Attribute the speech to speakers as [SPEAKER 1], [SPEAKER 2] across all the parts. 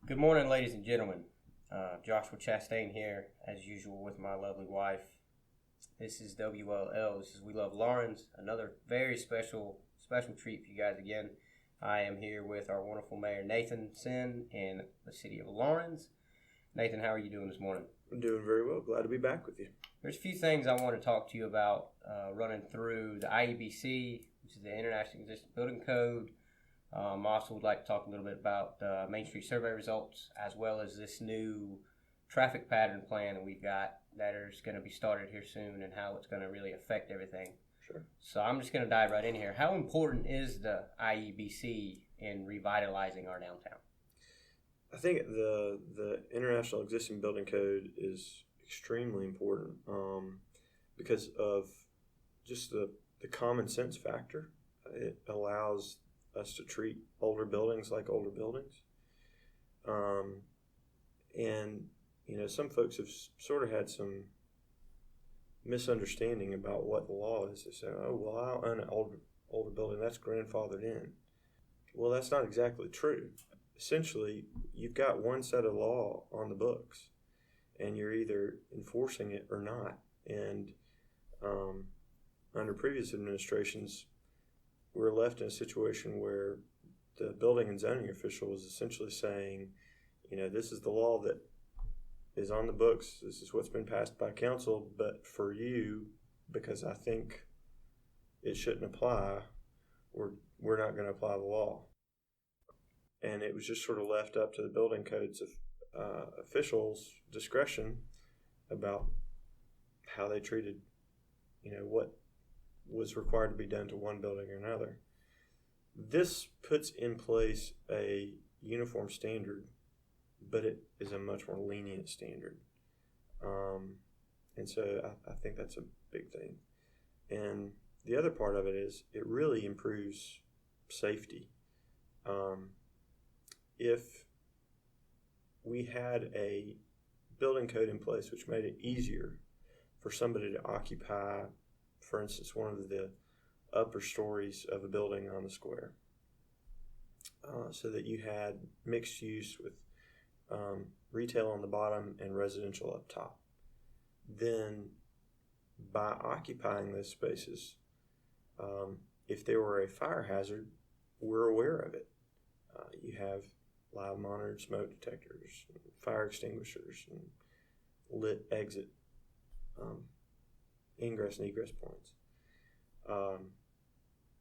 [SPEAKER 1] Good morning, ladies and gentlemen. Joshua Chastain here, as usual, with my lovely wife. This is W.L.L. This is We Love Lawrence. Another very special treat for you guys again. I am here with our wonderful mayor, Nathan Senn, in the city of Lawrence. Nathan, how are you doing this morning?
[SPEAKER 2] I'm doing very well. Glad to be back with you.
[SPEAKER 1] There's a few things I want to talk to you about running through the IEBC, which is the International Existing Building Code. I also would like to talk a little bit about the Main Street survey results, as well as this new traffic pattern plan that we've got that is going to be started here soon and how it's going to really affect everything.
[SPEAKER 2] Sure.
[SPEAKER 1] So I'm just going to dive right in here. How important is the IEBC in revitalizing our downtown?
[SPEAKER 2] I think the International Existing Building Code is extremely important because of just the common sense factor. It allows us to treat older buildings like older buildings. And, some folks have sort of had some misunderstanding about what the law is. They say, oh, well, I'll own an older building. That's grandfathered in. Well, that's not exactly true. Essentially, you've got one set of law on the books, and you're either enforcing it or not. And under previous administrations, we're left in a situation where the building and zoning official was essentially saying, this is the law that is on the books. This is what's been passed by council, but for you, because I think it shouldn't apply, we're not going to apply the law. And it was just sort of left up to the building codes of officials' discretion about how they treated, what was required to be done to one building or another. This puts in place a uniform standard, but it is a much more lenient standard. And so I think that's a big thing. And the other part of it is it really improves safety. If we had a building code in place which made it easier for somebody to occupy, for instance, one of the upper stories of a building on the square, so that you had mixed use with retail on the bottom and residential up top, then by occupying those spaces, if there were a fire hazard, we're aware of it. You have live monitored smoke detectors, fire extinguishers, and lit exit ingress and egress points.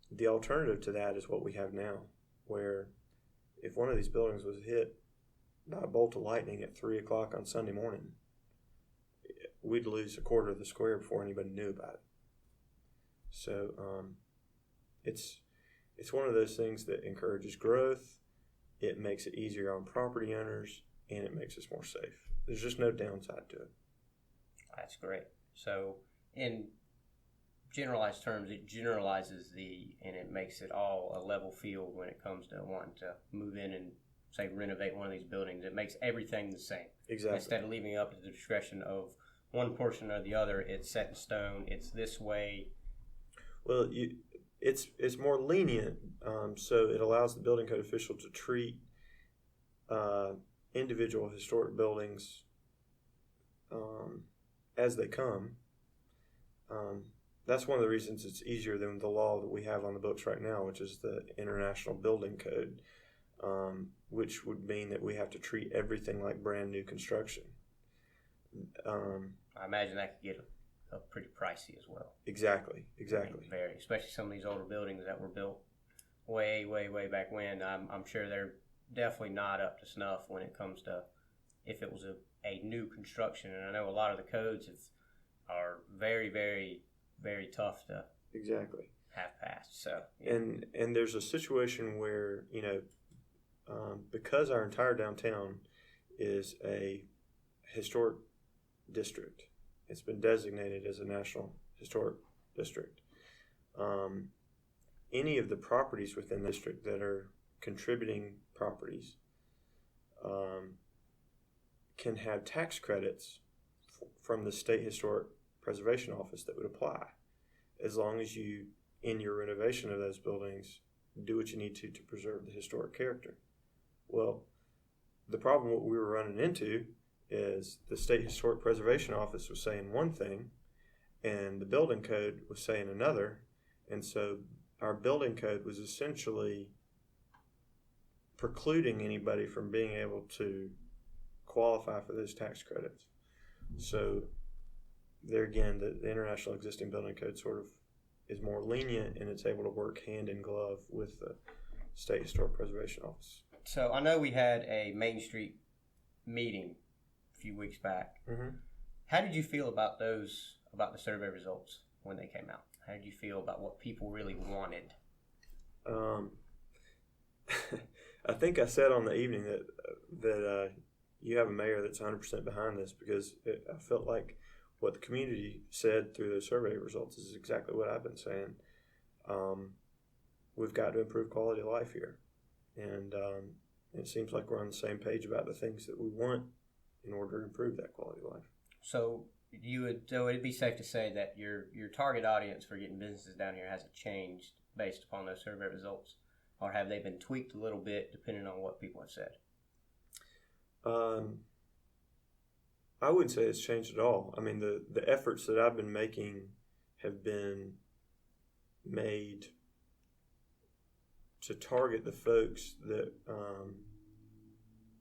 [SPEAKER 2] The alternative to that is what we have now, where if one of these buildings was hit by a bolt of lightning at 3 o'clock on Sunday morning, we'd lose a quarter of the square before anybody knew about it. So it's one of those things that encourages growth. It makes it easier on property owners, and it makes us more safe. There's just no downside to it.
[SPEAKER 1] That's great. So in generalized terms, it generalizes and it makes it all a level field when it comes to wanting to move in and, say, renovate one of these buildings. It makes everything the same.
[SPEAKER 2] Exactly.
[SPEAKER 1] Instead of leaving it up to the discretion of one portion or the other, it's set in stone. It's this way.
[SPEAKER 2] Well, it's more lenient, so it allows the building code official to treat individual historic buildings as they come. That's one of the reasons it's easier than the law that we have on the books right now, which is the International Building Code, which would mean that we have to treat everything like brand new construction.
[SPEAKER 1] I imagine that could get pretty pricey as well.
[SPEAKER 2] Exactly.
[SPEAKER 1] Very, especially some of these older buildings that were built way back when. I'm sure they're definitely not up to snuff when it comes to if it was a new construction. And I know a lot of the codes are very tough to have passed. So yeah.
[SPEAKER 2] And there's a situation where because our entire downtown is a historic district, it's been designated as a National Historic District. Any of the properties within the district that are contributing properties can have tax credits from the State Historic Preservation Office that would apply, as long as you, in your renovation of those buildings, do what you need to preserve the historic character. Well, the problem what we were running into is the State Historic Preservation Office was saying one thing and the building code was saying another. And so our building code was essentially precluding anybody from being able to qualify for those tax credits. So there again, the International Existing Building Code sort of is more lenient, and it's able to work hand in glove with the State Historic Preservation Office.
[SPEAKER 1] So I know we had a Main Street meeting a few weeks back.
[SPEAKER 2] Mm-hmm.
[SPEAKER 1] How did you feel about the survey results when they came out? How did you feel about what people really wanted?
[SPEAKER 2] I think I said on the evening that you have a mayor that's 100% behind this, because I felt like what the community said through those survey results is exactly what I've been saying. We've got to improve quality of life here. And it seems like we're on the same page about the things that we want in order to improve that quality of life.
[SPEAKER 1] So it'd be safe to say that your target audience for getting businesses down here hasn't changed based upon those survey results, or have they been tweaked a little bit depending on what people have said?
[SPEAKER 2] I wouldn't say it's changed at all. I mean, the efforts that I've been making have been made to target the folks that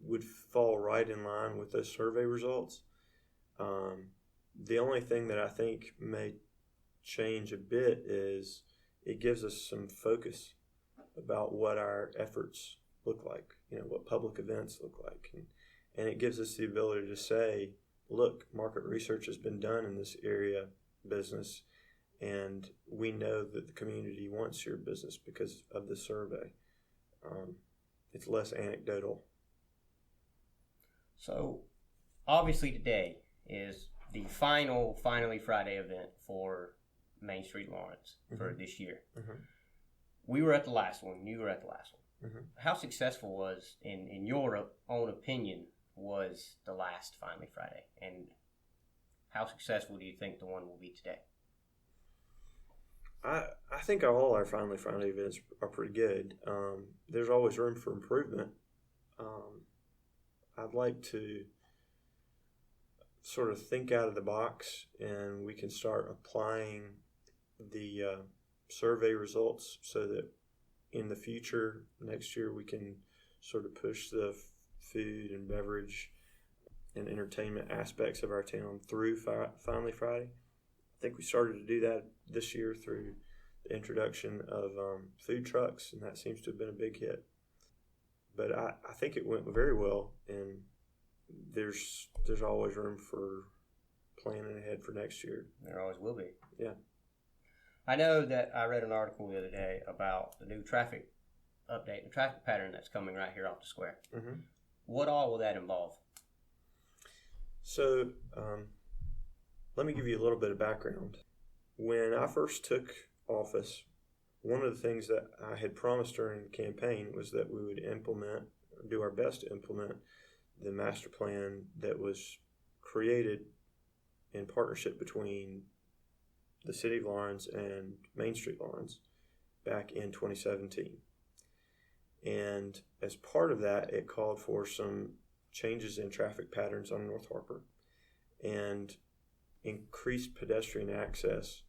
[SPEAKER 2] would fall right in line with those survey results. The only thing that I think may change a bit is it gives us some focus about what our efforts look like, what public events look like. And it gives us the ability to say, look, market research has been done in this area business, and we know that the community wants your business because of the survey. It's less anecdotal.
[SPEAKER 1] So, obviously today is the finally Friday event for Main Street Lawrence for this year. Mm-hmm. We were at the last one. You were at the last one. Mm-hmm. How successful was, in your own opinion, was the last Finally Friday? And how successful do you think the one will be today?
[SPEAKER 2] I think all our Finally Friday events are pretty good. There's always room for improvement. I'd like to sort of think out of the box, and we can start applying the survey results so that in the future, next year, we can sort of push the food and beverage and entertainment aspects of our town through Finally Friday. I think we started to do that this year through the introduction of food trucks, and that seems to have been a big hit. But I think it went very well, and there's always room for planning ahead for next year.
[SPEAKER 1] There always will be.
[SPEAKER 2] Yeah.
[SPEAKER 1] I know that I read an article the other day about the new traffic update, the traffic pattern that's coming right here off the square. Mm-hmm. What all will that involve?
[SPEAKER 2] So, let me give you a little bit of background. When I first took office, one of the things that I had promised during the campaign was that we would do our best to implement the master plan that was created in partnership between the City of Lawrence and Main Street Lawrence back in 2017. And as part of that, it called for some changes in traffic patterns on North Harper and increased pedestrian access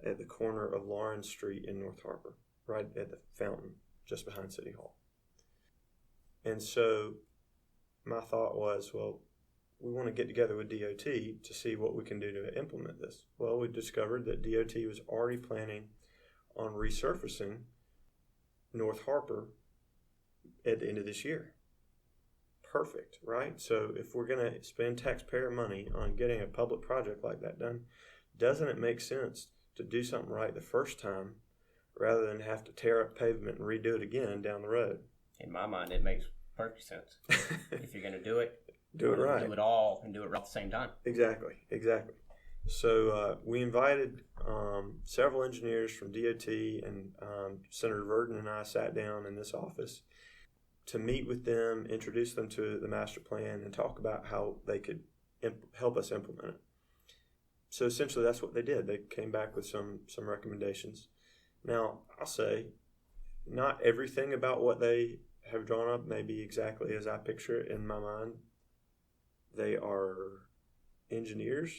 [SPEAKER 2] at the corner of Lawrence Street and North Harper, right at the fountain just behind City Hall. And so my thought was, well, we want to get together with DOT to see what we can do to implement this. Well, we discovered that DOT was already planning on resurfacing North Harper at the end of this year. Perfect, right? So if we're going to spend taxpayer money on getting a public project like that done, doesn't it make sense to do something right the first time rather than have to tear up pavement and redo it again down the road?
[SPEAKER 1] In my mind, it makes perfect sense. If you're going to do it,
[SPEAKER 2] do it right.
[SPEAKER 1] Do it all and do it right at the same time.
[SPEAKER 2] Exactly. So we invited several engineers from DOT, and Senator Verdon and I sat down in this office to meet with them, introduce them to the master plan, and talk about how they could help us implement it. So essentially that's what they did. They came back with some recommendations. Now, I'll say not everything about what they have drawn up maybe exactly as I picture it in my mind. They are engineers,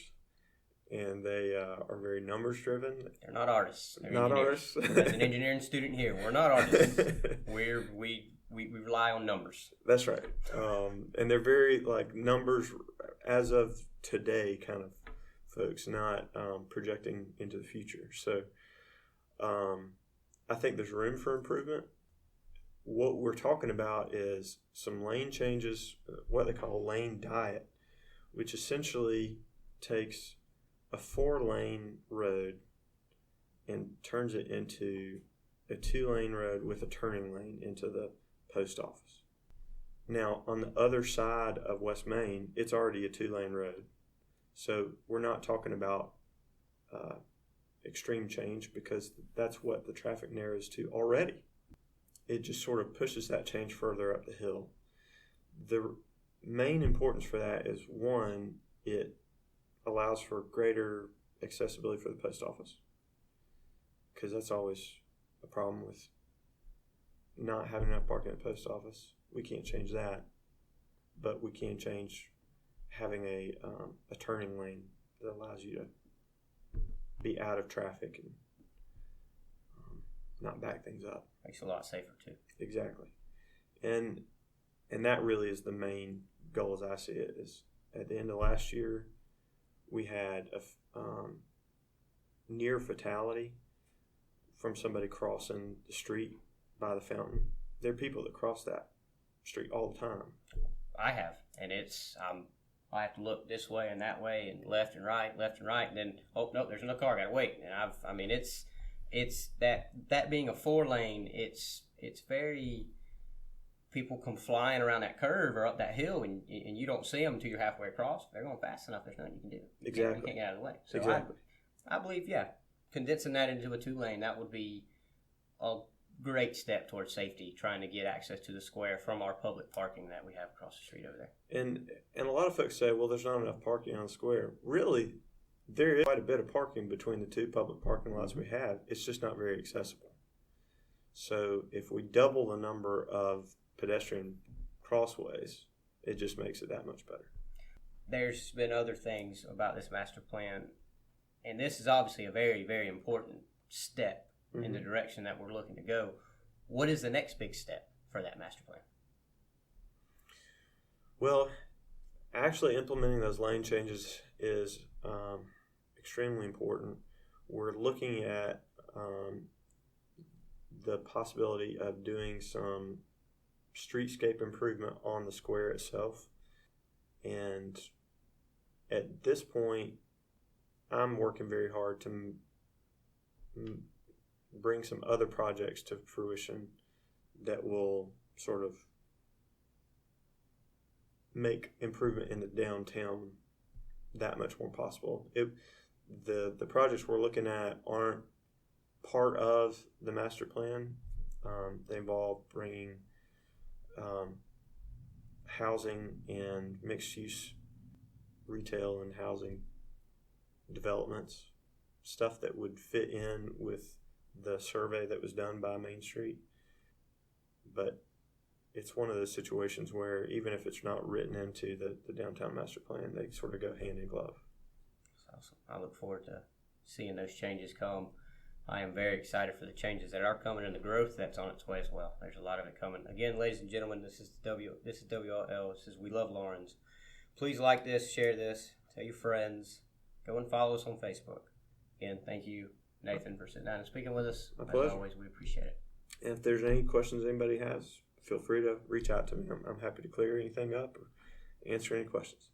[SPEAKER 2] and they are very numbers driven.
[SPEAKER 1] They're not artists. They're
[SPEAKER 2] not
[SPEAKER 1] engineers.
[SPEAKER 2] artists.
[SPEAKER 1] As an engineering student here, we're not artists. We rely on numbers.
[SPEAKER 2] That's right. And they're very like numbers as of today kind of folks, not projecting into the future. So I think there's room for improvement. What we're talking about is some lane changes, what they call lane diet, which essentially takes a 4-lane road and turns it into a 2-lane road with a turning lane into the post office. Now, on the other side of West Main, it's already a 2-lane road. So we're not talking about extreme change because that's what the traffic narrows to already. It just sort of pushes that change further up the hill. The main importance for that is, one, it allows for greater accessibility for the post office, because that's always a problem with not having enough parking at the post office. We can't change that, but we can change having a turning lane that allows you to be out of traffic and not back things up.
[SPEAKER 1] Makes it a lot safer too.
[SPEAKER 2] Exactly. And that really is the main goal as I see it. Is at the end of last year, we had a near fatality from somebody crossing the street by the fountain. There are people that cross that street all the time.
[SPEAKER 1] I have, and it's I have to look this way and that way and left and right, and then oh no, there's another car. I gotta wait. And it's that being a 4-lane. It's very, people come flying around that curve or up that hill, and you don't see them until you're halfway across. They're going fast enough. There's nothing you can do.
[SPEAKER 2] Exactly.
[SPEAKER 1] You can't get out of the way. So
[SPEAKER 2] exactly.
[SPEAKER 1] I believe, condensing that into a 2-lane, that would be a great step towards safety, trying to get access to the square from our public parking that we have across the street over there.
[SPEAKER 2] And a lot of folks say, well, there's not enough parking on the square. Really, there is quite a bit of parking between the 2 public parking lots we have. It's just not very accessible. So if we double the number of pedestrian crossways, it just makes it that much better.
[SPEAKER 1] There's been other things about this master plan, and this is obviously a very, very important step in the direction that we're looking to go. What is the next big step for that master plan?
[SPEAKER 2] Well, actually implementing those lane changes is extremely important. We're looking at the possibility of doing some streetscape improvement on the square itself. And at this point, I'm working very hard to bring some other projects to fruition that will sort of make improvement in the downtown that much more possible. The projects we're looking at aren't part of the master plan. They involve bringing housing and mixed-use retail and housing developments, stuff that would fit in with the survey that was done by Main Street. But it's one of those situations where even if it's not written into the downtown master plan, they sort of go hand in glove.
[SPEAKER 1] That's awesome. I look forward to seeing those changes come. I am very excited for the changes that are coming and the growth that's on its way as well. There's a lot of it coming. Again, ladies and gentlemen, this is W.L.L. This is We Love Laurens. Please like this, share this, tell your friends. Go and follow us on Facebook. Again, thank you, Nathan, for sitting down and speaking with us.
[SPEAKER 2] My pleasure.
[SPEAKER 1] As always, we appreciate it.
[SPEAKER 2] And if there's any questions anybody has, feel free to reach out to me. I'm happy to clear anything up or answer any questions.